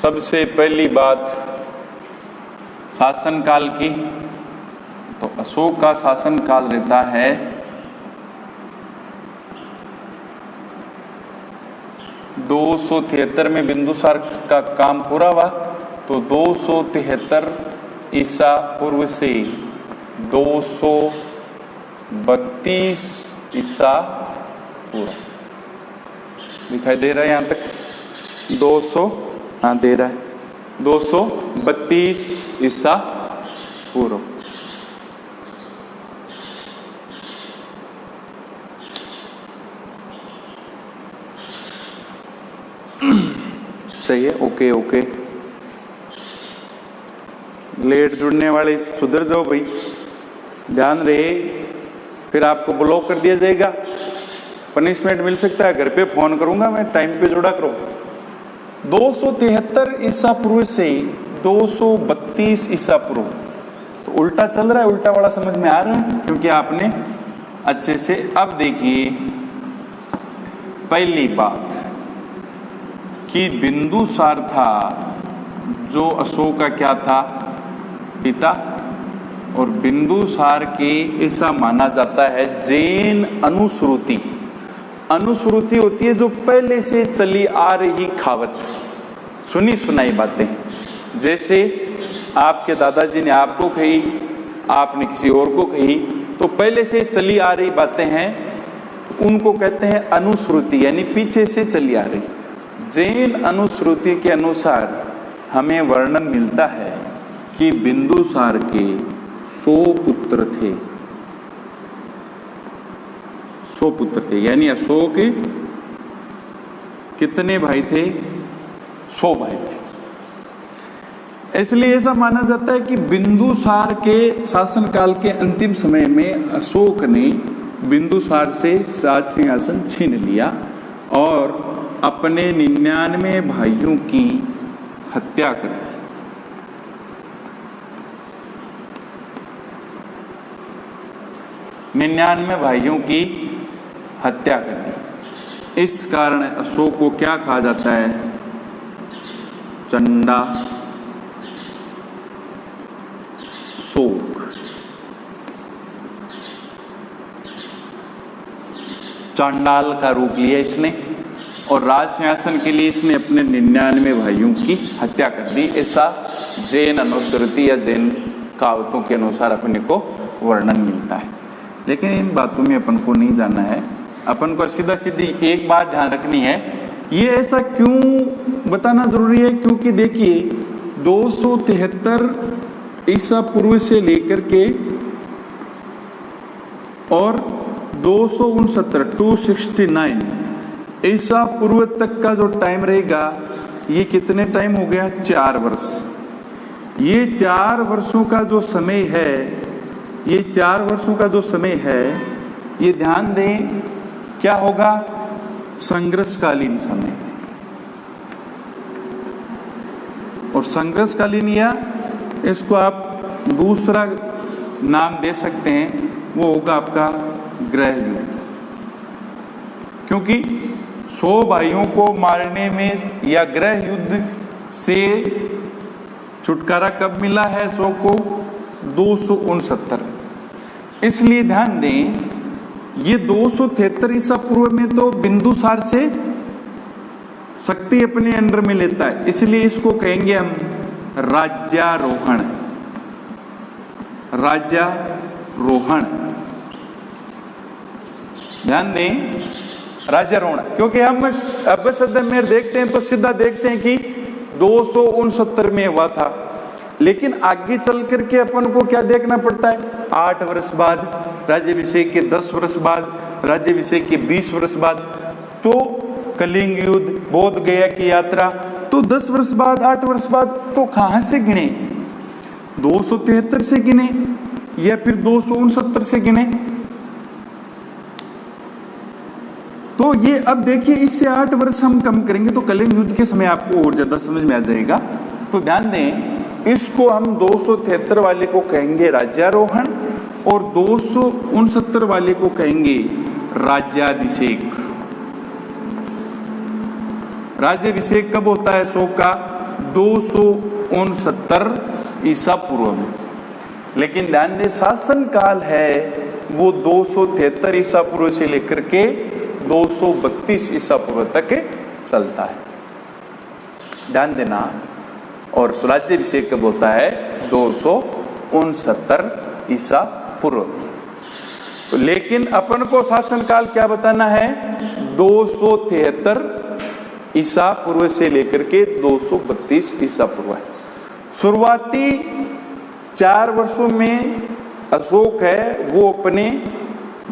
सबसे पहली बात शासनकाल की, तो अशोक का शासनकाल रहता है 273 में बिंदुसार का काम पूरा हुआ, तो 273 ईसा पूर्व से 232 ईसा पूर्व। दिखाई दे रहा है यहाँ तक? 200, हाँ दे रहा है, 232 ईसा पूर्व। सही है, ओके ओके। लेट जुड़ने वाले सुधर जाओ भाई, ध्यान रहे, फिर आपको ब्लॉक कर दिया जाएगा, पनिशमेंट मिल सकता है। घर पे फोन करूंगा मैं, टाइम पे जुड़ा करो। 273 ईसा पूर्व से 232 ईसा पूर्व, तो उल्टा चल रहा है, उल्टा वाला समझ में आ रहा है क्योंकि आपने अच्छे से। अब देखिए पहली बात कि बिंदुसार था जो अशोक का क्या था, पिता, और बिंदुसार के ऐसा माना जाता है जैन अनुश्रुति। अनुश्रुति होती है जो पहले से चली आ रही खावत, सुनी सुनाई बातें। जैसे आपके दादाजी ने आपको कही, आपने किसी और को कही, तो पहले से चली आ रही बातें हैं, उनको कहते हैं अनुश्रुति, यानी पीछे से चली आ रही। जैन अनुश्रुति के अनुसार हमें वर्णन मिलता है कि बिंदुसार के 100 पुत्र थे, 100 पुत्र थे, यानी अशोक के कितने भाई थे? 100 भाई थे। इसलिए ऐसा माना जाता है कि बिंदुसार के शासनकाल के अंतिम समय में अशोक ने बिंदुसार से राज सिंहासन छीन लिया और अपने 99 भाइयों की हत्या कर दी। निन्यानवे भाइयों की हत्या कर दी। इस कारण अशोक को क्या कहा जाता है? चंडा शोक। चांडाल का रूप लिया इसने और राज सिंहासन के लिए इसने अपने 99 भाइयों की हत्या कर दी। ऐसा जैन अनुश्रुति या जैन कहावतों के अनुसार अपने को वर्णन मिलता है। लेकिन इन बातों में अपन को नहीं जाना है, अपन को सीधा सीधी एक बात ध्यान रखनी है। ये ऐसा क्यों बताना जरूरी है? क्योंकि देखिए 273 ईसा पूर्व से लेकर के और 269 ईसा पूर्व तक का जो टाइम रहेगा, ये कितने टाइम हो गया? 4 वर्ष। ये 4 वर्षों का जो समय है, ये 4 वर्षों का जो समय है, ये ध्यान दें क्या होगा? संघर्षकालीन समय। और संघर्षकालीन या इसको आप दूसरा नाम दे सकते हैं, वो होगा आपका गृह युद्ध। क्योंकि 100 भाइयों को मारने में या गृह युद्ध से छुटकारा कब मिला है अशोक को? 269। इसलिए ध्यान दें, ये 273 ईसा पूर्व में तो बिंदुसार से शक्ति अपने अंडर में लेता है, इसलिए इसको कहेंगे हम राज्यारोहण। राज्यारोहण, ध्यान दें, राज्यारोहण। क्योंकि हम अब में देखते हैं तो सीधा देखते हैं कि 269 में हुआ था, लेकिन आगे चल करके अपन को क्या देखना पड़ता है? 8 वर्ष बाद राज्याभिषेक के, 10 वर्ष बाद राज्याभिषेक के, 20 वर्ष बाद तो कलिंग युद्ध, बोध गया की यात्रा, तो 10 वर्ष बाद, 8 वर्ष बाद, तो कहां से गिने? 273 से गिने या फिर 269 से गिने? तो ये अब देखिए, इससे 8 वर्ष हम कम करेंगे तो कलिंग युद्ध के समय आपको और ज्यादा समझ में आ जाएगा। तो ध्यान दें, इसको हम 273 वाले को कहेंगे राज्यारोहण और 269 वाले को कहेंगे राज्याभिषेक। राज्याभिषेक कब होता है अशोक का? 269 ईसा पूर्व में। लेकिन ध्यान दें, शासन काल है वो 273 ईसा पूर्व से लेकर के 232 ईसा पूर्व तक चलता है। ध्यान देना। और राज्याभिषेक कब होता है? 269 ईसा पूर्व। लेकिन अपन को शासन काल क्या बताना है? 273 ईसा पूर्व से लेकर के 232 ईसा पूर्व है। शुरुआती 4 वर्षों में अशोक है वो अपने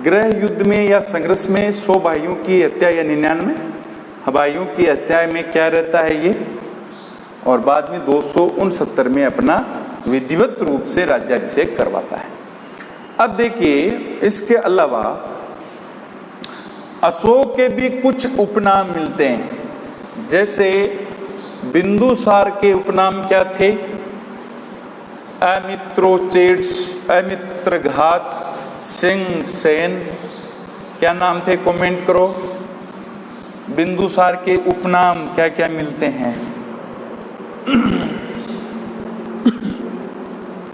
गृह युद्ध में या संघर्ष में 100 भाइयों की हत्या या 99 भाइयों की हत्या में क्या रहता है ये, और बाद में 269 में अपना विधिवत रूप से राज्याभिषेक करवाता है। अब देखिए, इसके अलावा अशोक के भी कुछ उपनाम मिलते हैं। जैसे बिंदुसार के उपनाम क्या थे? अमित्रोचेट्स, अमित्रघात, सिंह सेन, क्या नाम थे? कमेंट करो। बिंदुसार के उपनाम क्या क्या मिलते हैं?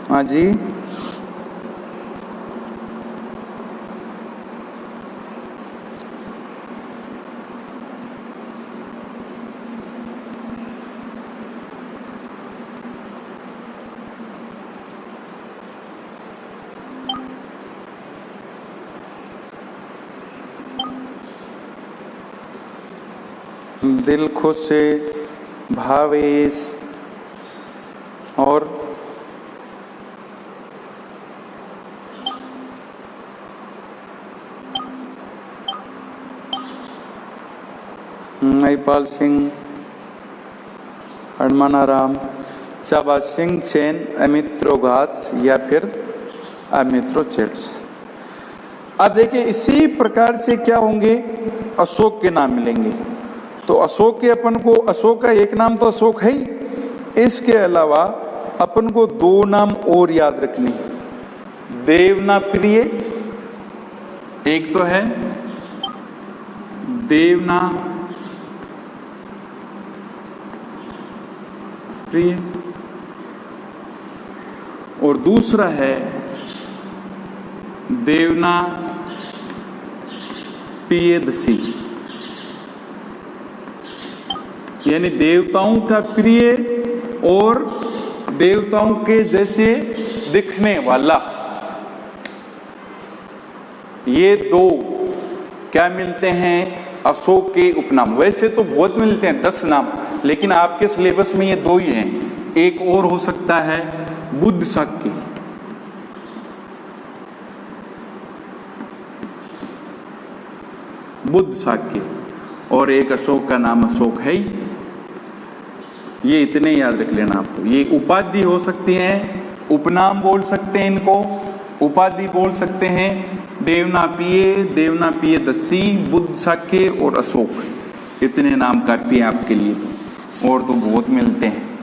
हाँ जी, दिल खुश, भावेश और महिपाल सिंह, हनुमानाराम, शाबाज सिंह, चैन, अमित्रोघात या फिर अमित्रोचेट्स। अब देखिए, इसी प्रकार से क्या होंगे? अशोक के नाम मिलेंगे। तो अशोक के अपन को, अशोक का एक नाम तो अशोक है ही, इसके अलावा अपन को 2 नाम और याद रखने। देवना प्रिय एक तो है, देवना प्रिय, और दूसरा है देवना प्रियदसी, यानी देवताओं का प्रिय और देवताओं के जैसे दिखने वाला। ये 2 क्या मिलते हैं? अशोक के उपनाम। वैसे तो बहुत मिलते हैं, 10 नाम, लेकिन आपके सिलेबस में ये 2 ही हैं। एक और हो सकता है बुद्ध शाक्य, बुद्ध शाक्य, और एक अशोक का नाम अशोक है ही। ये इतने याद रख लेना आप। तो ये उपाधि हो सकती हैं, उपनाम बोल सकते हैं इनको, उपाधि बोल सकते हैं। देवनापिय, देवनापियदसी, बुद्ध शाक्य और अशोक, इतने नाम काफी हैं आपके लिए। तो और तो बहुत मिलते हैं,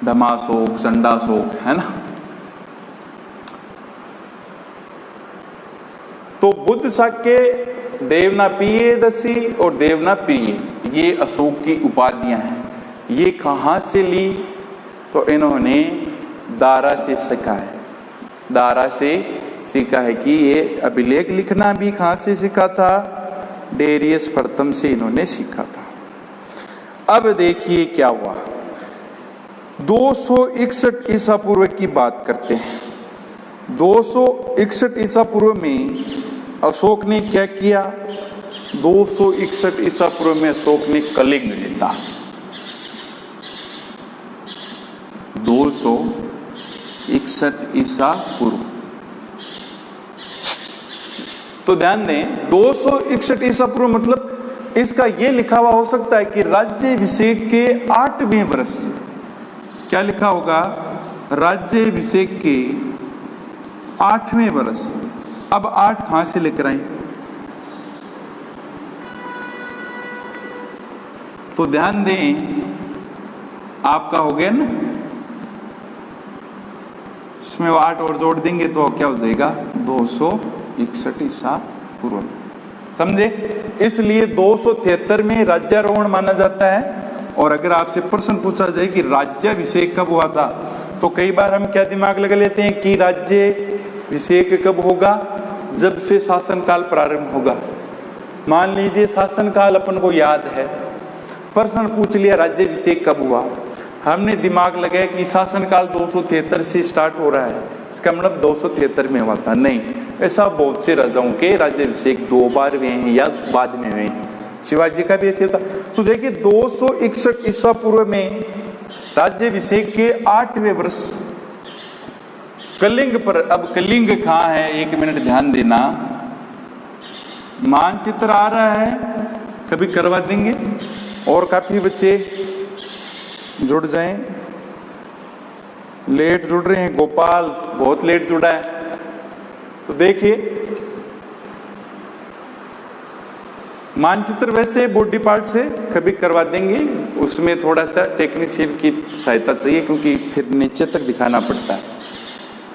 धमाशोक, चंडाशोक, है ना। तो बुद्ध शाक्य, देवनापियदसी और देवनाप्रिय, ये अशोक की उपाधियां हैं। ये कहाँ से ली? तो इन्होंने दारा से सीखा है। दारा से सीखा है कि ये अभिलेख लिखना भी कहाँ से सीखा था? डेरियस प्रथम से इन्होंने सीखा था। अब देखिए क्या हुआ। 261 ईसा पूर्व की बात करते हैं। 261 ईसा पूर्व में अशोक ने क्या किया? 261 ईसा पूर्व में अशोक ने कलिंग जीता। 261 ईसा पूर्व। तो ध्यान दें, 261 ईसा पूर्व मतलब इसका यह लिखा हुआ हो सकता है कि राज्याभिषेक के 8वें वर्ष। क्या लिखा होगा? राज्याभिषेक के 8वें वर्ष। अब 8 कहां से लेकर आए? तो ध्यान दें, आपका हो गया ना, इसमें 8 और जोड़ देंगे तो क्या हो जाएगा? 261 ईसा पूर्व। समझे? इसलिए 273 में राज्यारोहण माना जाता है और अगर आपसे प्रश्न पूछा जाए कि राज्याभिषेक कब हुआ था, तो कई बार हम क्या दिमाग लगा लेते हैं कि राज्याभिषेक कब होगा, जब से शासनकाल प्रारंभ होगा। मान लीजिए शासनकाल अपन को याद है, प्रश्न पूछ लिया राज्याभिषेक कब हुआ, हमने दिमाग लगाया कि शासनकाल 273 से स्टार्ट हो रहा है, इसका मतलब 273 में हुआ था। नहीं, ऐसा बहुत से राजाओं के राज्याभिषेक 2 बार हुए हैं या बाद में हुए हैं। शिवाजी का भी ऐसे था। तो देखिए 261 ईसा पूर्व में राज्याभिषेक के 8वें वर्ष कलिंग पर, अब कलिंग कहाँ है, 1 मिनट ध्यान देना, मानचित्र आ रहा है, कभी करवा देंगे और काफी बच्चे जुड़ जाएं। लेट जुड़ रहे हैं, गोपाल बहुत लेट जुड़ा है। तो देखिए मानचित्र वैसे बॉडी पार्ट से कभी करवा देंगे, उसमें थोड़ा सा टेक्नीशियन की सहायता चाहिए क्योंकि फिर नीचे तक दिखाना पड़ता है,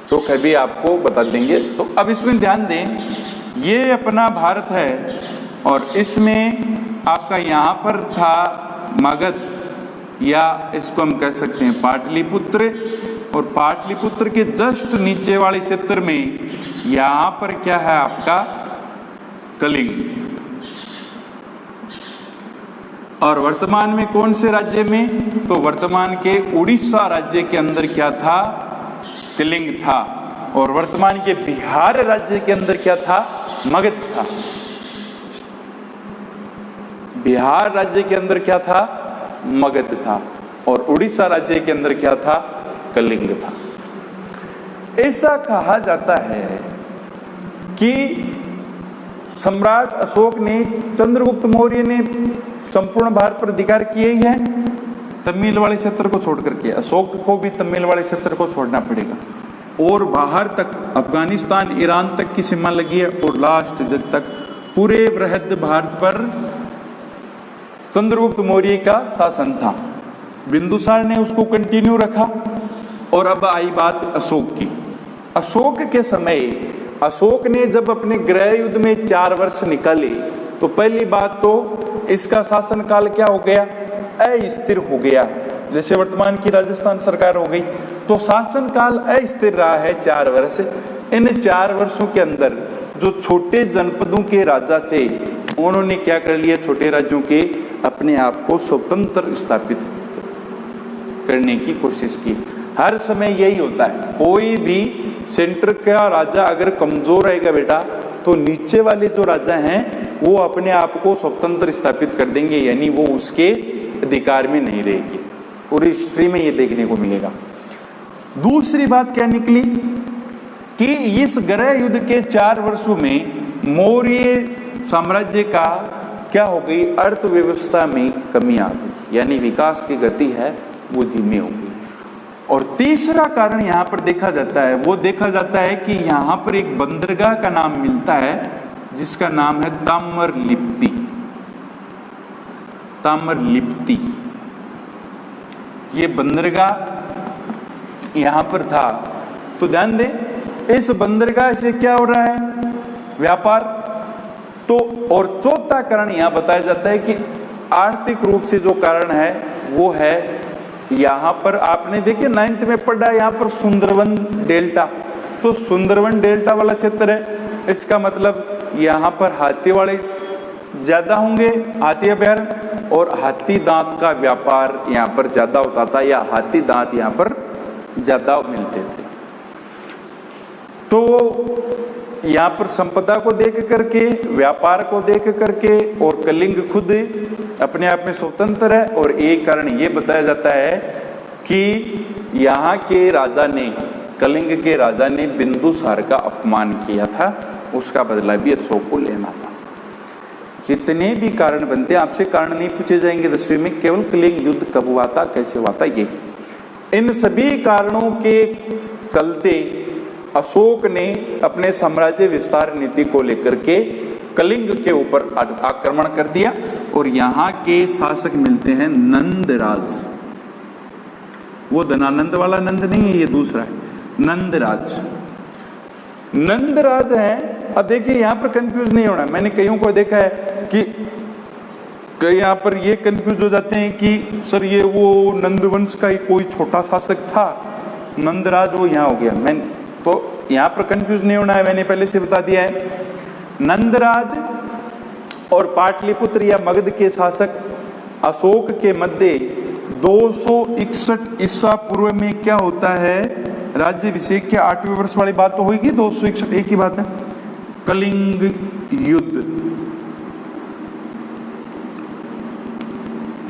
तो कभी आपको बता देंगे। तो अब इसमें ध्यान दें, ये अपना भारत है और इसमें आपका यहाँ पर था मगध, या इसको हम कह सकते हैं पाटलिपुत्र, और पाटलिपुत्र के जस्ट नीचे वाले क्षेत्र में यहाँ पर क्या है आपका कलिंग। और वर्तमान में कौन से राज्य में, तो वर्तमान के उड़ीसा राज्य के अंदर क्या था, कलिंग था। और वर्तमान के बिहार राज्य के अंदर क्या था, मगध था। बिहार राज्य के अंदर क्या था, मगध था। और उड़ीसा राज्य के अंदर क्या था, कलिंग था। ऐसा कहा जाता है कि सम्राट अशोक ने, चंद्रगुप्त मौर्य ने संपूर्ण भारत पर अधिकार किए ही है, तमिल वाले क्षेत्र को छोड़ करके। अशोक को भी तमिल वाले क्षेत्र को छोड़ना पड़ेगा, और बाहर तक अफगानिस्तान, ईरान तक की सीमा लगी है, और लास्ट जब तक पूरे बृहद भारत पर चंद्रगुप्त मौर्य का शासन था। बिंदुसार ने उसको कंटिन्यू रखा। और अब आई बात अशोक की। अशोक के समय अशोक ने जब अपने गृह युद्ध में 4 वर्ष निकाले, तो पहली बात तो इसका शासनकाल क्या हो गया, अस्थिर हो गया। जैसे वर्तमान की राजस्थान सरकार हो गई, तो शासनकाल अस्थिर रहा है 4 वर्ष। इन 4 वर्षों के अंदर जो छोटे जनपदों के राजा थे, उन्होंने क्या कर लिया, छोटे राज्यों के अपने आप को स्वतंत्र स्थापित करने की कोशिश की। हर समय यही होता है, कोई भी सेंटर का राजा अगर कमजोर रहेगा बेटा, तो नीचे वाले जो राजा हैं वो अपने आप को स्वतंत्र स्थापित कर देंगे, यानी वो उसके अधिकार में नहीं रहेगी। पूरी हिस्ट्री में ये देखने को मिलेगा। दूसरी बात क्या निकली कि इस गृह युद्ध के 4 वर्षों में मौर्य साम्राज्य का क्या हो गई, अर्थव्यवस्था में कमी आ गई, यानी विकास की गति है वो धीमी हो गई। और तीसरा कारण यहाँ पर देखा जाता है, वो देखा जाता है कि यहाँ पर एक बंदरगाह का नाम मिलता है जिसका नाम है ताम्रलिप्ति। ताम्रलिप्ति ये बंदरगाह यहाँ पर था। तो ध्यान दें, इस बंदरगाह से क्या हो रहा है, व्यापार। तो और चौथा कारण यहाँ बताया जाता है कि आर्थिक रूप से जो कारण है वो है, यहाँ पर आपने देखिए 9th में पढ़ा, यहाँ पर सुंदरवन डेल्टा। तो सुंदरवन डेल्टा वाला क्षेत्र है, इसका मतलब यहाँ पर हाथी वाले ज्यादा होंगे, हाथी अभयारण्य, और हाथी दांत का व्यापार यहाँ पर ज्यादा होता था, या हाथी दांत यहाँ पर ज्यादा मिलते थे। तो यहाँ पर संपदा को देख करके, व्यापार को देख करके, और कलिंग खुद अपने आप में स्वतंत्र है। और एक कारण ये बताया जाता है कि यहाँ के राजा ने, कलिंग के राजा ने बिंदुसार का अपमान किया था, उसका बदला भी अशोक को लेना था। जितने भी कारण बनते हैं, आपसे कारण नहीं पूछे जाएंगे 10वीं में, केवल कलिंग युद्ध कब हुआ था, कैसे हुआ था, ये इन सभी कारणों के चलते अशोक ने अपने साम्राज्य विस्तार नीति को लेकर के कलिंग के ऊपर आक्रमण कर दिया। और यहाँ के शासक मिलते हैं नंदराज। वो धनानंद वाला नंद नहीं है, ये दूसरा है, नंदराज। नंदराज है। अब देखिए यहाँ पर कंफ्यूज नहीं होना, मैंने कईयों को देखा है कि कई यहाँ पर ये कंफ्यूज हो जाते हैं कि सर ये वो नंदवंश का ही कोई छोटा शासक था, नंदराज वो यहाँ हो गया। मैं तो यहाँ पर कंफ्यूज नहीं होना है, मैंने पहले से बता दिया है। नंदराज और पाटलिपुत्र या मगध के शासक अशोक के मध्य 261 ईसा पूर्व में क्या होता है, राज्याभिषेक के 8वें वर्ष वाली बात तो होगी। 261 एक ही बात है, कलिंग युद्ध,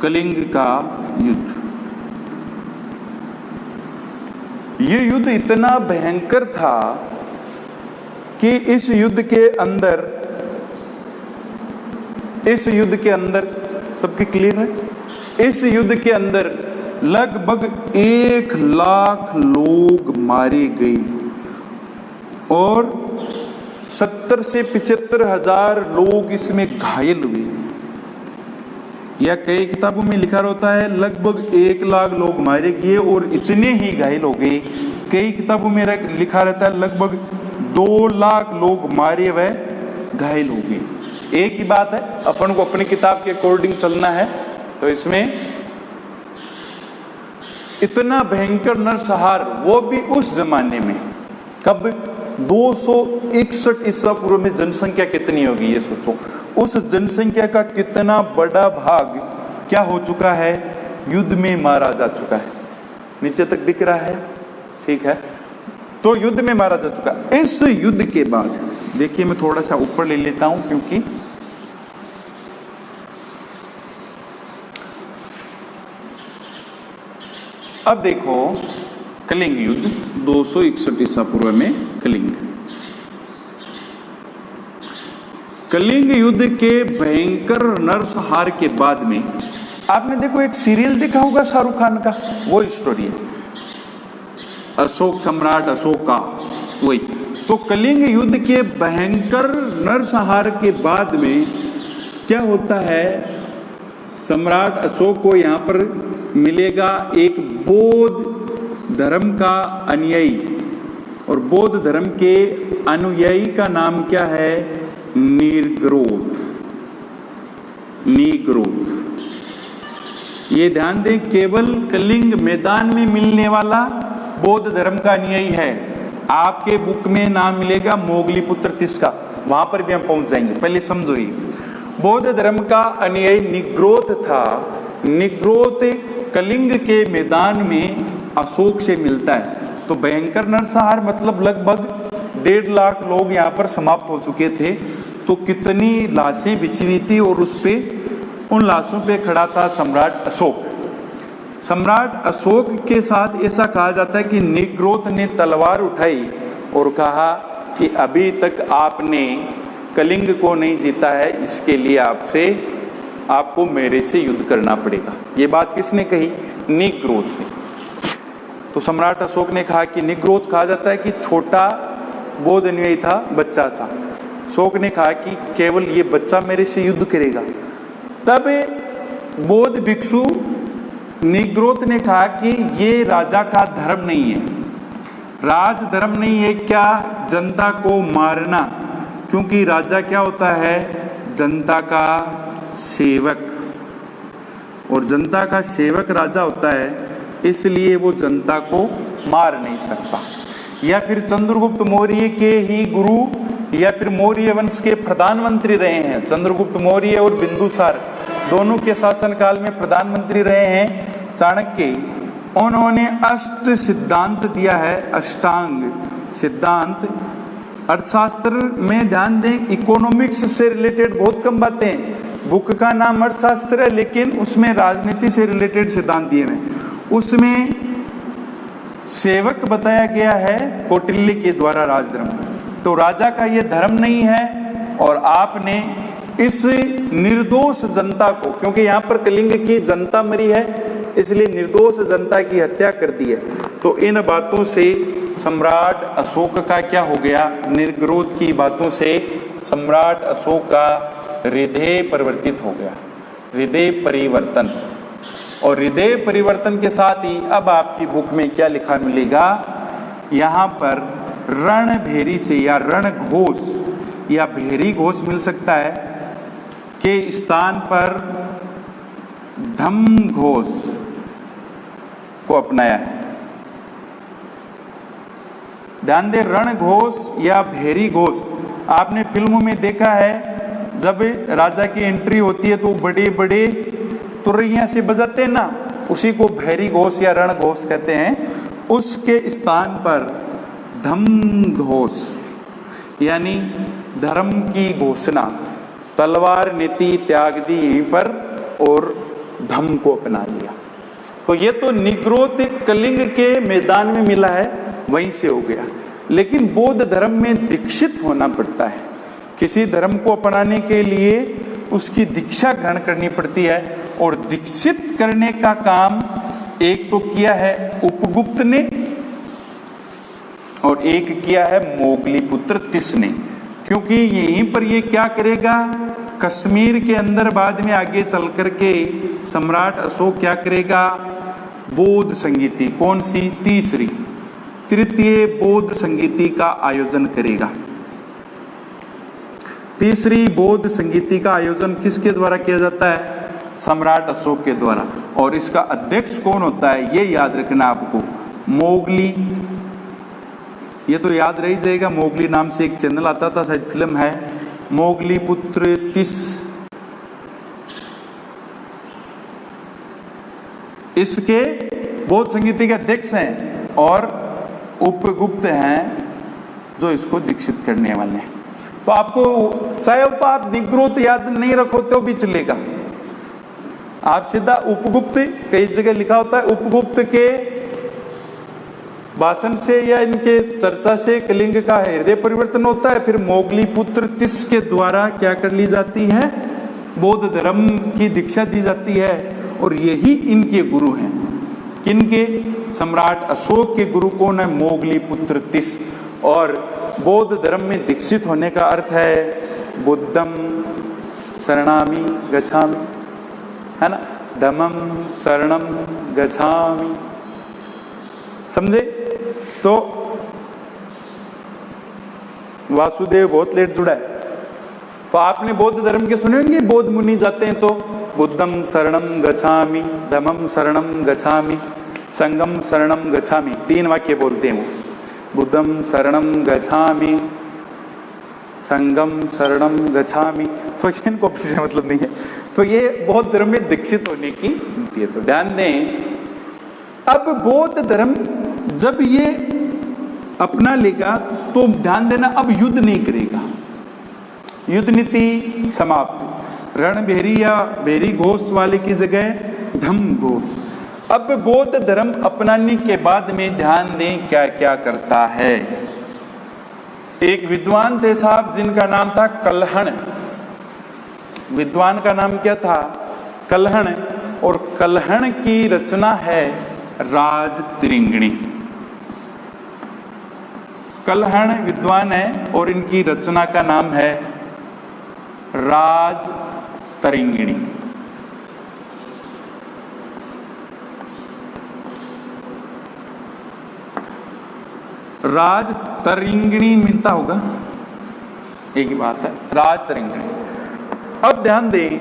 कलिंग का युद्ध। ये युद्ध इतना भयंकर था कि इस युद्ध के अंदर सबके क्लियर है, इस युद्ध के अंदर लगभग 1 लाख लोग मारे गए और 70 से 75 हजार लोग इसमें घायल हुए। या कई किताबों में लिखा रहता है लगभग 1 लाख लोग मारे गए और इतने ही घायल हो गए। कई किताबों में लिखा रहता है लगभग 2 लाख लोग मारे व घायल हो गए। एक ही बात है, अपन को अपनी किताब के अकॉर्डिंग चलना है। तो इसमें इतना भयंकर नरसंहार, वो भी उस जमाने में, कब 261 ईसा पूर्व में जनसंख्या कितनी होगी ये सोचो। उस जनसंख्या का कितना बड़ा भाग क्या हो चुका है, युद्ध में मारा जा चुका है। नीचे तक दिख रहा है, ठीक है। तो युद्ध में मारा जा चुका। इस युद्ध के बाद देखिए, मैं थोड़ा सा ऊपर ले लेता हूं क्योंकि अब देखो कलिंग युद्ध 261 ईसा पूर्व में कलिंग युद्ध के भयंकर नरसंहार के बाद में आपने देखो एक सीरियल देखा होगा शाहरुख खान का, वो स्टोरी है अशोक सम्राट अशोक का, वही। तो कलिंग युद्ध के भयंकर नरसंहार के बाद में क्या होता है, सम्राट अशोक को यहाँ पर मिलेगा एक बौद्ध धर्म का अनुयायी, और बौद्ध धर्म के अनुयायी का नाम क्या है, नीग्रोध। ये ध्यान दें, केवल कलिंग मैदान में मिलने वाला बौद्ध धर्म का अनुयायी है। आपके बुक में नाम मिलेगा मोगलीपुत्र तिस्का, वहां पर भी हम पहुंच जाएंगे, पहले समझो। ये बौद्ध धर्म का अनुयायी निग्रोध था। निग्रोध कलिंग के मैदान में अशोक से मिलता है। तो भयंकर नरसंहार मतलब लगभग 1.5 लाख लोग यहाँ पर समाप्त हो चुके थे। तो कितनी लाशें बिछी हुई थी और उस पे, उन लाशों पे खड़ा था सम्राट अशोक। सम्राट अशोक के साथ ऐसा कहा जाता है कि निग्रोध ने तलवार उठाई और कहा कि अभी तक आपने कलिंग को नहीं जीता है, इसके लिए आपको मेरे से युद्ध करना पड़ेगा। ये बात किसने कही, निग्रोध ने। तो सम्राट अशोक ने कहा कि निग्रोध कहा जाता है कि छोटा बौद्ध अनुयायी था, बच्चा था। अशोक ने कहा कि केवल ये बच्चा मेरे से युद्ध करेगा। तब बौद्ध भिक्षु निग्रोध ने कहा कि ये राजा का धर्म नहीं है, राज धर्म नहीं है क्या जनता को मारना, क्योंकि राजा क्या होता है, जनता का सेवक, और जनता का सेवक राजा होता है, इसलिए वो जनता को मार नहीं सकता। या फिर चंद्रगुप्त मौर्य के ही गुरु या फिर मौर्य वंश के प्रधानमंत्री रहे हैं। चंद्रगुप्त मौर्य और बिंदुसार दोनों के शासनकाल में प्रधानमंत्री रहे हैं चाणक्य। उन्होंने अष्ट सिद्धांत दिया है, अष्टांग सिद्धांत। अर्थशास्त्र में ध्यान दें, इकोनॉमिक्स से रिलेटेड बहुत कम बातें हैं। बुक का नाम अर्थशास्त्र है, लेकिन उसमें राजनीति से रिलेटेड सिद्धांत दिए हैं। उसमें सेवक बताया गया है कौटिल्य के द्वारा राजधर्म। तो राजा का ये धर्म नहीं है, और आपने इस निर्दोष जनता को, क्योंकि यहाँ पर कलिंग की जनता मरी है, इसलिए निर्दोष जनता की हत्या कर दी है। तो इन बातों से सम्राट अशोक का क्या हो गया, निर्ग्रोध की बातों से सम्राट अशोक का हृदय परिवर्तित हो गया, हृदय परिवर्तन। और हृदय परिवर्तन के साथ ही अब आपकी बुक में क्या लिखा मिलेगा, यहाँ पर रणभेरी से या रणघोष या भेरी घोष मिल सकता है के स्थान पर धम घोष को अपनाया है। ध्यान दें, रण घोष या भैरी घोष आपने फिल्मों में देखा है, जब राजा की एंट्री होती है तो बड़े बड़े तुरैया से बजाते हैं ना, उसी को भैरी घोष या रण घोष कहते हैं। उसके स्थान पर धम घोष यानी धर्म की घोषणा, तलवार नीति त्याग दी यहीं पर और धम को अपना लिया। तो ये तो निग्रोध कलिंग के मैदान में मिला है, वहीं से हो गया। लेकिन बौद्ध धर्म में दीक्षित होना पड़ता है। किसी धर्म को अपनाने के लिए उसकी दीक्षा ग्रहण करनी पड़ती है, और दीक्षित करने का काम एक तो किया है उपगुप्त ने और एक किया है मोगली पुत्र तिस ने। क्योंकि यहीं पर ये क्या करेगा, कश्मीर के अंदर बाद में आगे चल करके सम्राट अशोक क्या करेगा, बौद्ध संगीति, कौन सी, तीसरी तृतीय बौद्ध संगीति का आयोजन करेगा। तीसरी बौद्ध संगीति का आयोजन किसके द्वारा किया जाता है, सम्राट अशोक के द्वारा। और इसका अध्यक्ष कौन होता है, ये याद रखना आपको, मोगली। ये तो याद रह जाएगा, मोगली नाम से एक चैनल आता था, शायद फिल्म है, मोगली पुत्र तिस। इसके बौद्ध संगीति के अध्यक्ष हैं और उपगुप्त हैं जो इसको दीक्षित करने वाले हैं। तो आपको चाहे तो आप निग्रोध याद नहीं रखो तो भी चलेगा, आप सीधा उपगुप्त, कई जगह लिखा होता है उपगुप्त के भाषण से या इनके चर्चा से कलिंग का हृदय परिवर्तन होता है। फिर मोगली पुत्र तिस के द्वारा क्या कर ली जाती है, बौद्ध धर्म की दीक्षा दी जाती है, और यही इनके गुरु हैं। किनके, सम्राट अशोक के गुरु कौन है, मोगली पुत्र तिस। और बौद्ध धर्म में दीक्षित होने का अर्थ है बुद्धम शरणामि गच्छामि, है ना, धम्मम शरणम गच्छामि, समझे। तो वासुदेव बहुत लेट जुड़ा है। तो आपने बौद्ध धर्म के सुने होंगे, बौद्ध मुनि जाते हैं तो बुद्धम शरणम गच्छामि, धम्मम शरणम गच्छामि, संगम शरणम गच्छामि, 3 वाक्य बोलते हैं वो, बुद्धम शरणम गच्छामि, संगम शरणम गच्छामि। तो इनको किसी मतलब नहीं है। तो ये बौद्ध धर्म में दीक्षित होने की है। तो ध्यान दें, अब बौद्ध धर्म जब ये अपना लेगा तो ध्यान देना, अब युद्ध नहीं करेगा, युद्ध नीति समाप्त। रणभेरी या भेरी घोष वाले की जगह धम घोष। अब बौद्ध धर्म अपनाने के बाद में ध्यान दें क्या क्या करता है। एक विद्वान थे साहब जिनका नाम था कल्हण। विद्वान का नाम क्या था, कल्हण। और कल्हण की रचना है राजतृंगिणी। कल्हण विद्वान है और इनकी रचना का नाम है राजतृंगिणी। राजतृंगिणी मिलता होगा, एक ही बात है, राजतृंगिणी। अब ध्यान दें,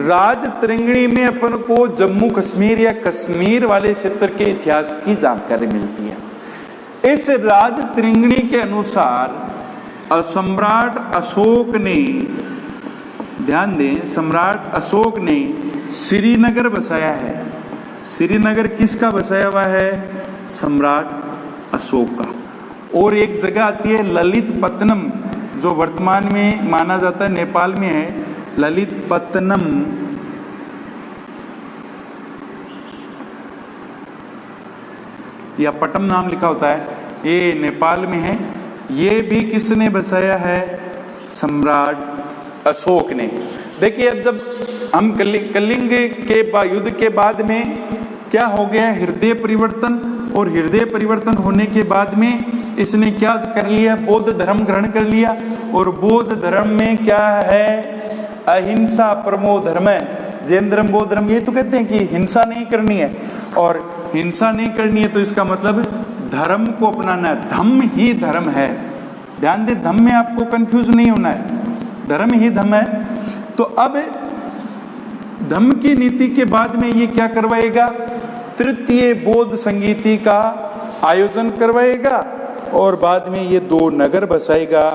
राजतृंगिणी में अपन को जम्मू कश्मीर या कश्मीर वाले क्षेत्र के इतिहास की जानकारी मिलती है। इस राजतृंगिणी के अनुसार सम्राट अशोक ने, ध्यान दें, सम्राट अशोक ने श्रीनगर बसाया है। श्रीनगर किसका बसाया हुआ है, सम्राट अशोक का। और एक जगह आती है ललितपत्तनम, जो वर्तमान में माना जाता है नेपाल में है, ललितपत्तनम। या पट्टम नाम लिखा होता है, ये नेपाल में है। ये भी किसने बसाया है, सम्राट अशोक ने। देखिए, अब जब हम कलिंग के युद्ध के बाद में क्या हो गया, हृदय परिवर्तन। और हृदय परिवर्तन होने के बाद में इसने क्या कर लिया, बौद्ध धर्म ग्रहण कर लिया। और बौद्ध धर्म में क्या है, अहिंसा परमो धर्म है। जैन धर्म, बौद्ध धर्म ये तो कहते हैं कि हिंसा नहीं करनी है। और हिंसा नहीं करनी है तो इसका मतलब धर्म को अपनाना है, धम्म ही धर्म है। ध्यान दे, धम्म में आपको कंफ्यूज नहीं होना है, धर्म ही धम्म है। तो अब धम्म की नीति के बाद में ये क्या करवाएगा, तृतीय बौद्ध संगीति का आयोजन करवाएगा और बाद में ये 2 नगर बसाएगा।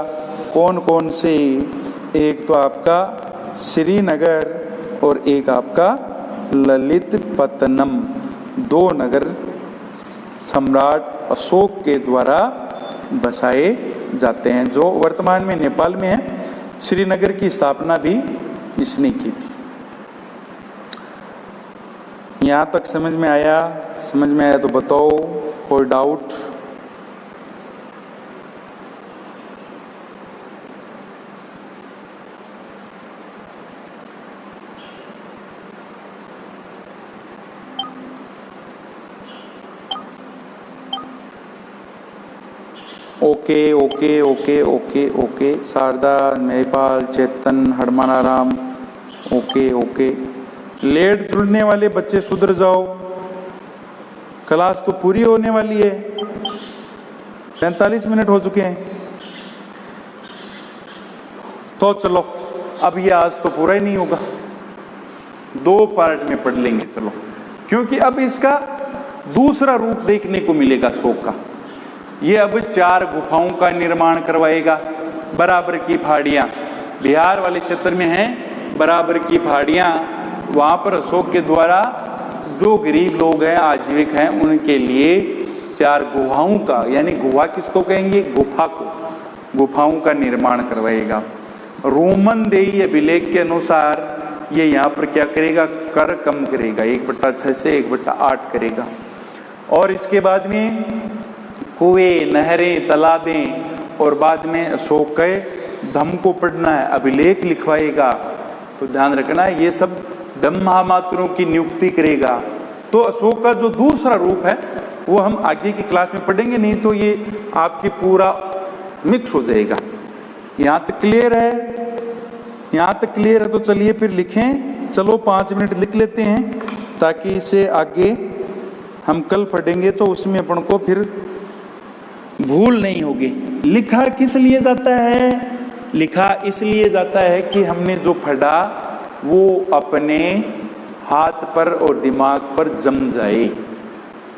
कौन कौन से, एक तो आपका श्रीनगर और एक आपका ललितपत्तनम। 2 नगर सम्राट अशोक के द्वारा बसाए जाते हैं, जो वर्तमान में नेपाल में है। श्रीनगर की स्थापना भी इसने की थी। यहाँ तक समझ में आया? समझ में आया तो बताओ, कोई doubt? Okay okay okay okay okay. Sharda, Mahipal, Chetan, Harmanaram, okay okay. Late जुड़ने वाले बच्चे सुधर जाओ, क्लास तो पूरी होने वाली है, 45 मिनट हो चुके हैं। तो चलो, अब ये आज तो पूरा ही नहीं होगा, 2 पार्ट में पढ़ लेंगे चलो, क्योंकि अब इसका दूसरा रूप देखने को मिलेगा अशोक का। ये अब 4 गुफाओं का निर्माण करवाएगा। बराबर की पहाड़ियाँ बिहार वाले क्षेत्र में हैं, बराबर की पहाड़ियाँ, वहाँ पर अशोक के द्वारा जो गरीब लोग हैं, आजीविक हैं, उनके लिए 4 गुफाओं का, यानी गुफा किसको कहेंगे, गुफा को, गुफाओं का निर्माण करवाएगा। रोमन देई अभिलेख के अनुसार ये यहाँ पर क्या करेगा, कर कम करेगा, 1/6 से 1/8 करेगा। और इसके बाद में कुएं, नहरें, तालाबें, और बाद में अशोक के धम्म को पढ़ना है, अभिलेख लिखवाएगा। तो ध्यान रखना, ये सब धम्म महामात्रों की नियुक्ति करेगा। तो अशोक का जो दूसरा रूप है वो हम आगे की क्लास में पढ़ेंगे, नहीं तो ये आपकी पूरा मिक्स हो जाएगा। यहाँ तक क्लियर है? यहाँ तक क्लियर है तो चलिए फिर लिखें। चलो 5 मिनट लिख लेते हैं, ताकि इसे आगे हम कल पढ़ेंगे तो उसमें अपन को फिर भूल नहीं होगी। लिखा किस लिए जाता है? लिखा इसलिए जाता है कि हमने जो पढ़ा वो अपने हाथ पर और दिमाग पर जम जाए।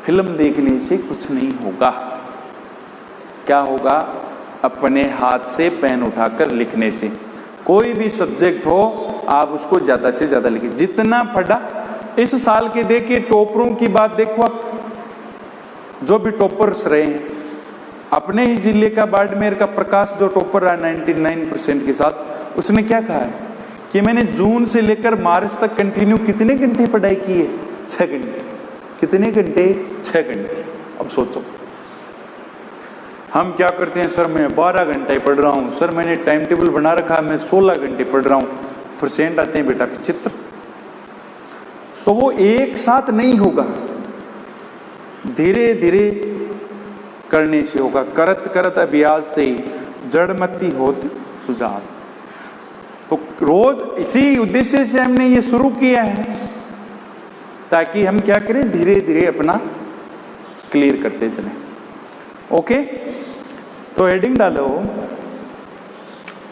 फिल्म देखने से कुछ नहीं होगा। क्या होगा? अपने हाथ से पेन उठाकर लिखने से। कोई भी सब्जेक्ट हो, आप उसको ज़्यादा से ज़्यादा लिखिए, जितना पढ़ा। इस साल के देखिए टॉपरों की बात देखो आप, जो भी टॉपर्स रहे हैं, अपने ही जिले का बाड़मेर का प्रकाश जो टॉपर रहा 99% के साथ, उसने क्या कहा है कि मैंने जून से लेकर मार्च तक कंटिन्यू कितने घंटे पढ़ाई की है? 6 घंटे। कितने घंटे? 6 घंटे। अब सोचो, हम क्या करते हैं, सर मैं 12 घंटे पढ़ रहा हूँ, सर मैंने टाइम टेबल बना रखा है, मैं 16 घंटे पढ़ रहा हूँ। परसेंट आते हैं बेटा विचित्र। तो वो एक साथ नहीं होगा, धीरे धीरे करने से होगा। करत करत अभ्यास से जड़मती होत सुजात। तो रोज इसी उद्देश्य से हमने ये शुरू किया है, ताकि हम क्या करें, धीरे धीरे अपना क्लियर करते चलें। ओके, तो हेडिंग डालो,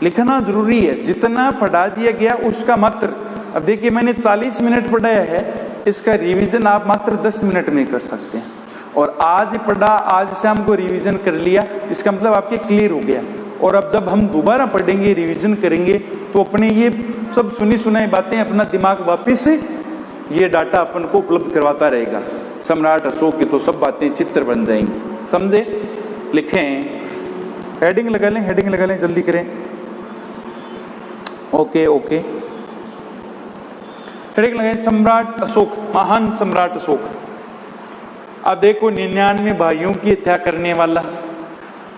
लिखना जरूरी है। जितना पढ़ा दिया गया उसका मात्र, अब देखिए मैंने 40 मिनट पढ़ाया है, इसका रिवीजन आप मात्र 10 मिनट में कर सकते हैं। और आज पढ़ा, आज शाम को रिवीजन कर लिया, इसका मतलब आपके क्लियर हो गया। और अब जब हम दोबारा पढ़ेंगे, रिवीजन करेंगे, तो अपने ये सब सुनी सुनाई बातें अपना दिमाग वापस ये डाटा अपन को उपलब्ध करवाता रहेगा। सम्राट अशोक की तो सब बातें चित्र बन जाएंगी। समझे? लिखें, हेडिंग लगा लें, हेडिंग लगा लें, जल्दी करें। ओके ओके, हेडिंग लगाएं, सम्राट अशोक, महान सम्राट अशोक। अब देखो 99 भाइयों की हत्या करने वाला,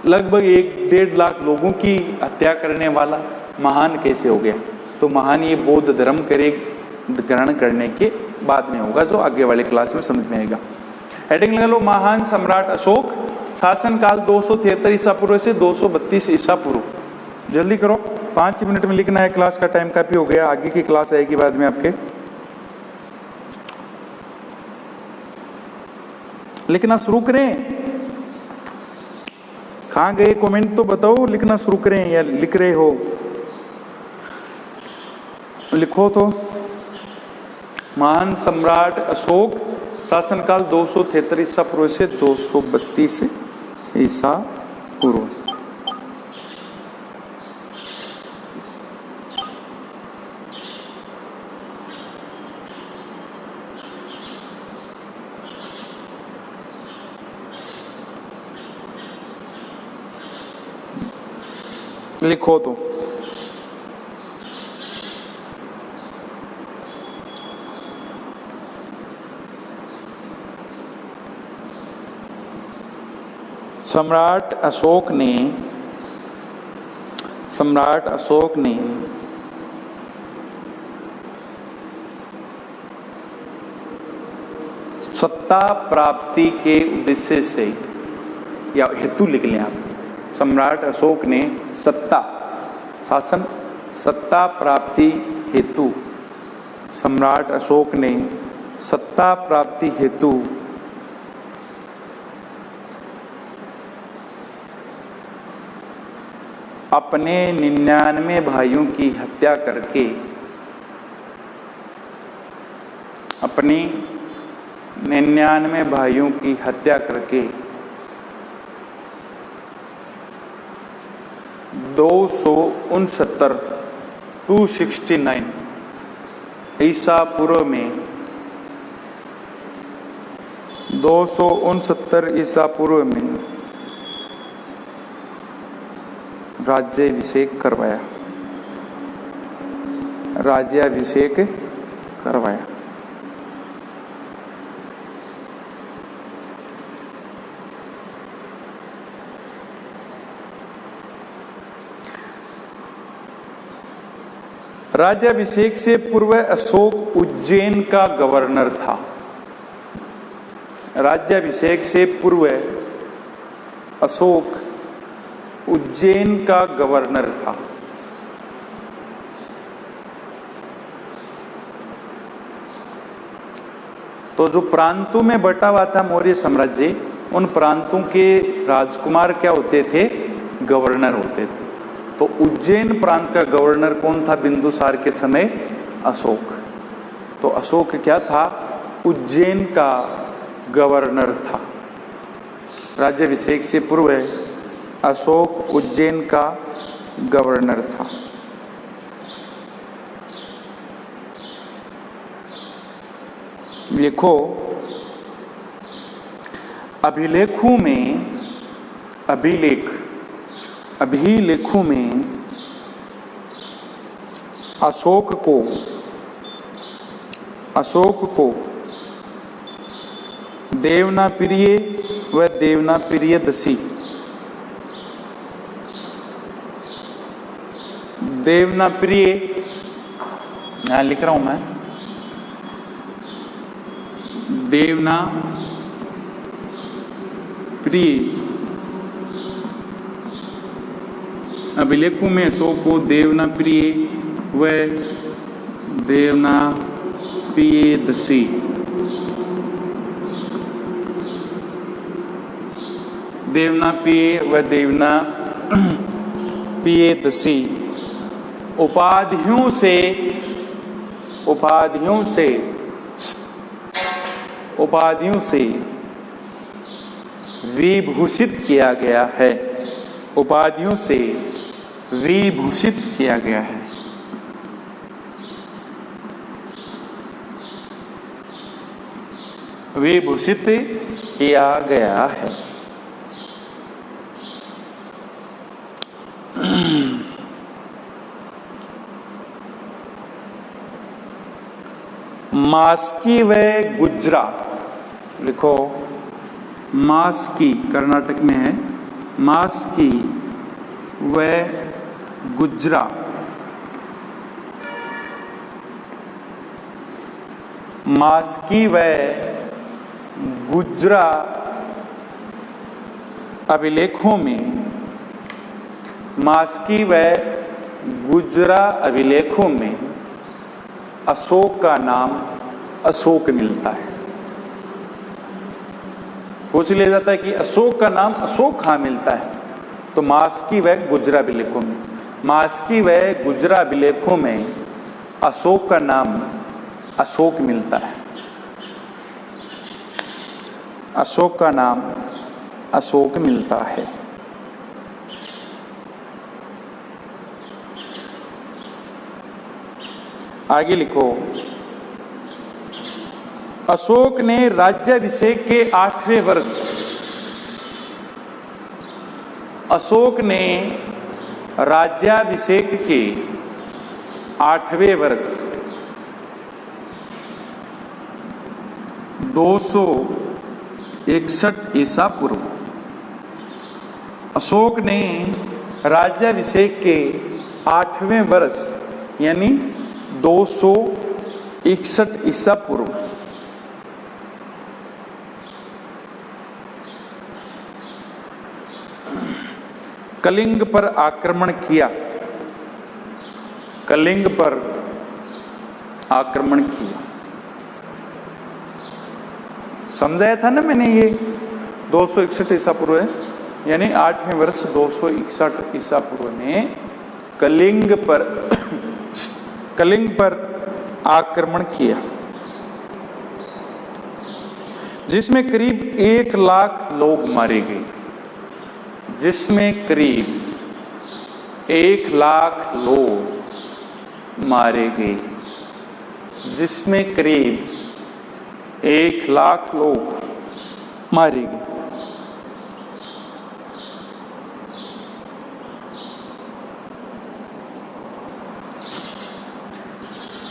लगभग 1-1.5 लाख लोगों की हत्या करने वाला महान कैसे हो गया? तो महान ये बौद्ध धर्म ग्रहण करने के बाद में होगा, जो आगे वाले क्लास में समझ में आएगा। हेडिंग लगा लो, महान सम्राट अशोक, शासन काल 273 ईसा पूर्व से 232 ईसा पूर्व। जल्दी करो, 5 मिनट में लिखना है, क्लास का टाइम काफी हो गया, आगे की क्लास आएगी बाद में आपके। लिखना शुरू करें। कहाँ गए कमेंट तो बताओ, लिखना शुरू करें या लिख रहे हो? लिखो तो। महान सम्राट अशोक शासनकाल 273 ईसा पूर्व से 232 ईसा पूर्व। लिखो तो सम्राट अशोक ने सत्ता प्राप्ति के उद्देश्य से, या हेतु लिख लें आप, सम्राट अशोक ने सत्ता प्राप्ति हेतु, सम्राट अशोक ने सत्ता प्राप्ति हेतु अपने 99 भाइयों की हत्या करके, अपने 99 भाइयों की हत्या करके 269 ईसा पूर्व में 269 ईसा पूर्व में राज्याभिषेक करवाया। राज्याभिषेक से पूर्व अशोक उज्जैन का गवर्नर था। राज्याभिषेक से पूर्व अशोक उज्जैन का गवर्नर था। तो जो प्रांतों में बटा हुआ था मौर्य साम्राज्य, उन प्रांतों के राजकुमार क्या होते थे? गवर्नर होते थे। तो उज्जैन प्रांत का गवर्नर कौन था बिंदुसार के समय? अशोक। तो अशोक क्या था? उज्जैन का गवर्नर था। राज्याभिषेक से पूर्व अशोक उज्जैन का गवर्नर था। लिखो, अभिलेखों में अशोक को देवनाप्रिय व देवनाप्रियदसी, देवनाप्रिय यहाँ लिख रहा हूं मैं, देवनाप्रिय अभिलेखों में अशोक को देवनाप्रिय व देवनाप्रियदसी, देवनाप्रिय व देवनाप्रियदसी उपाधियों से विभूषित किया गया है। उपाधियों से विभूषित किया गया है। विभूषित किया गया है। मास्की व गुजरा, लिखो, मास्की कर्नाटक में है, मास्की व गुजरा मास्की व गुजरा अभिलेखों में, मास्की व गुजरा अभिलेखों में अशोक का नाम अशोक मिलता है। पूछ लिया जाता है कि अशोक का नाम अशोक कहाँ मिलता है? तो मास्की व गुजरा अभिलेखों में, मास्की व गुजरा अभिलेखों में अशोक का नाम अशोक मिलता है। अशोक का नाम अशोक मिलता है। आगे लिखो, अशोक ने राज्याभिषेक के 8वें वर्ष, अशोक ने राज्याभिषेक के 8वें वर्ष 261 ईसा पूर्व, अशोक ने राज्याभिषेक के 8वें वर्ष यानी 261 ईसा पूर्व कलिंग पर आक्रमण किया। कलिंग पर आक्रमण किया। समझाया था ना मैंने, ये 261 ईसा पूर्व है, यानी 8वें वर्ष 261 ईसा पूर्व में कलिंग पर आक्रमण किया, जिसमें करीब 1 लाख लोग मारे गए। जिसमें करीब 1 लाख लोग मारे गए। जिसमें करीब 1 लाख लोग मारे गए।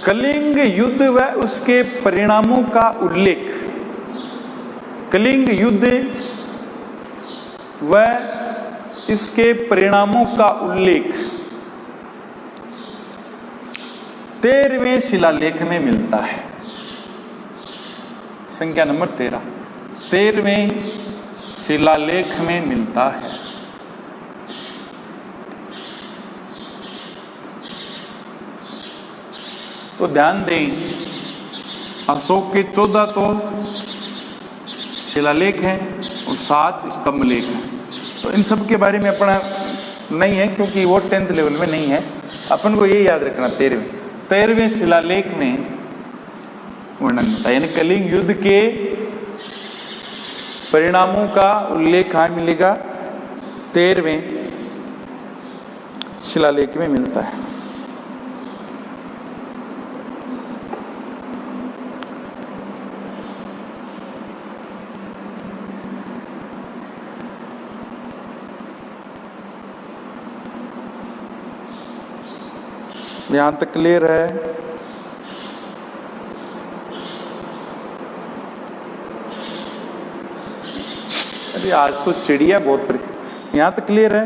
कलिंग युद्ध व उसके परिणामों का उल्लेख, कलिंग युद्ध व इसके परिणामों का उल्लेख 13वें शिलालेख में मिलता है। संख्या नंबर 13वें शिलालेख में मिलता है। तो ध्यान दें, अशोक के 14 तो शिलालेख हैं और 7 स्तंभ लेख हैं। तो इन सब के बारे में अपना नहीं है, क्योंकि वो 10th लेवल में नहीं है। अपन को ये याद रखना, 13वें शिलालेख में वर्णन होता है, यानी कलिंग युद्ध के परिणामों का उल्लेख कहाँ मिलेगा? 13वें शिलालेख में मिलता है। यहां तक क्लियर है? अरे आज तो चिड़िया बहुत, यहां तक क्लियर है?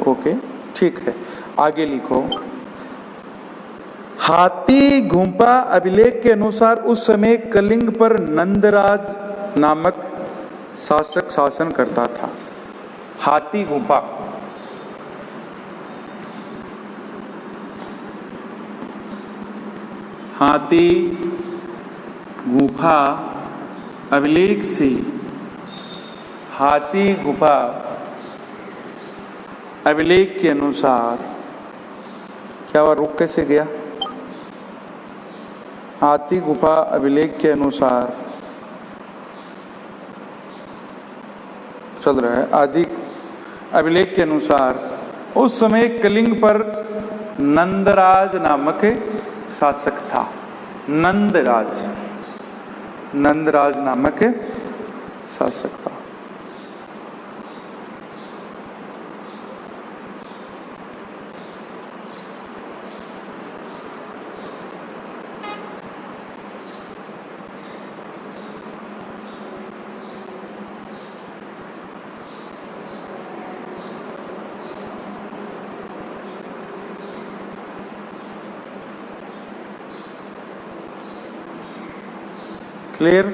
ओके ठीक है। आगे लिखो, हाथी गुंफा अभिलेख के अनुसार उस समय कलिंग पर नंदराज नामक शासक शासन करता था। हाथी गुंफा, हाथी गुंफा अभिलेख से, हाथी गुंफा अभिलेख के अनुसार क्या हुआ? रुक कैसे गया? हाथी गुंफा अभिलेख के अनुसार चल रहा है। आदि अभिलेख के अनुसार उस समय कलिंग पर नंदराज नामक शासक था। नंदराज नामक शासक था। क्लियर?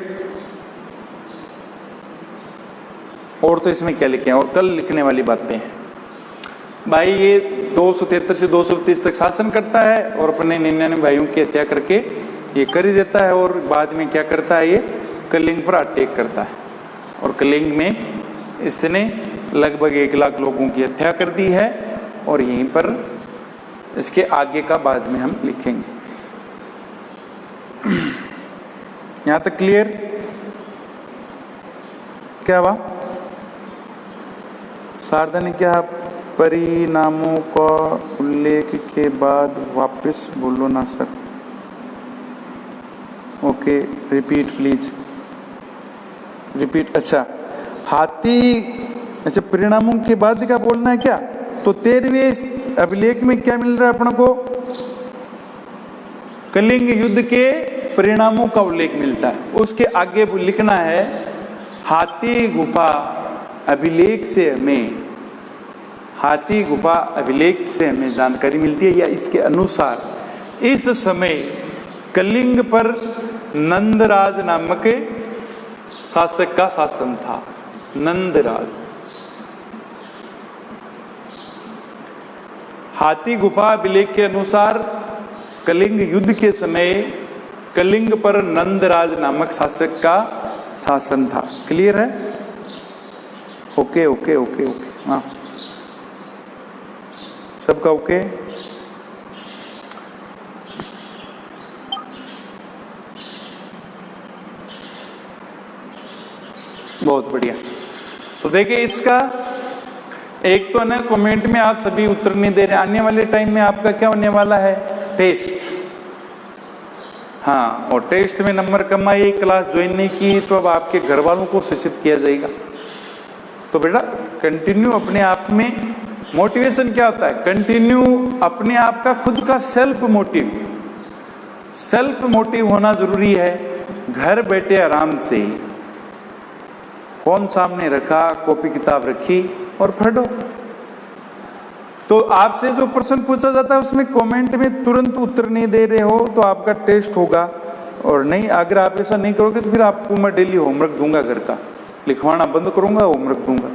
और तो इसमें क्या लिखे हैं, और कल लिखने वाली बातें हैं भाई। ये 273 से 230 तक शासन करता है और अपने 99 भाइयों की हत्या करके ये कर ही देता है, और बाद में क्या करता है? ये कलिंग पर अटैक करता है, और कलिंग में इसने लगभग 1 लाख लोगों की हत्या कर दी है। और यहीं पर इसके आगे का बाद में हम लिखेंगे। यहां तक क्लियर? क्या हुआ? शारदा ने क्या परिणामों का उल्लेख के बाद वापस बोलो ना sir. Okay, repeat please, repeat. अच्छा, अच्छा परिणामों के बाद क्या बोलना है क्या? तो 13वें अभिलेख में क्या मिल रहा है अपन को? कलिंग युद्ध के परिणामों का उल्लेख मिलता है। उसके आगे लिखना है हाथी गुफा अभिलेख से हमें, हाथी गुफा अभिलेख से हमें जानकारी मिलती है, या इसके अनुसार इस समय कलिंग पर नंदराज नामक शासक का शासन था। नंदराज। हाथी गुफा अभिलेख के अनुसार कलिंग युद्ध के समय कलिंग पर नंदराज नामक शासक का शासन था। क्लियर है? ओके ओके ओके ओके, हाँ सबका ओके। बहुत बढ़िया। तो देखिए इसका एक तो ना कमेंट में आप सभी उत्तर नहीं दे रहे। आने वाले टाइम में आपका क्या होने वाला है? टेस्ट। हाँ, और टेस्ट में नंबर कम आए, क्लास ज्वाइन नहीं की, तो अब आपके घर वालों को सूचित किया जाएगा। तो बेटा कंटिन्यू अपने आप में मोटिवेशन क्या होता है? कंटिन्यू अपने आप का खुद का सेल्फ मोटिव होना जरूरी है। घर बैठे आराम से फोन सामने रखा, कॉपी किताब रखी और पढ़ो। तो आपसे जो प्रश्न पूछा जाता है उसमें कमेंट में तुरंत उत्तर नहीं दे रहे हो तो आपका टेस्ट होगा। और नहीं, अगर आप ऐसा नहीं करोगे तो फिर आपको मैं डेली होमवर्क दूंगा, घर का लिखवाना बंद करूंगा, होमवर्क दूंगा।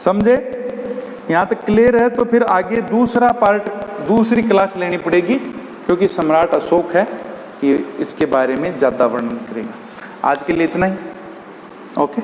समझे? यहाँ तक क्लियर है? तो फिर आगे दूसरा पार्ट, दूसरी क्लास लेनी पड़ेगी, क्योंकि सम्राट अशोक है, ये इसके बारे में ज़्यादा वर्णन करेगा। आज के लिए इतना ही। ओके।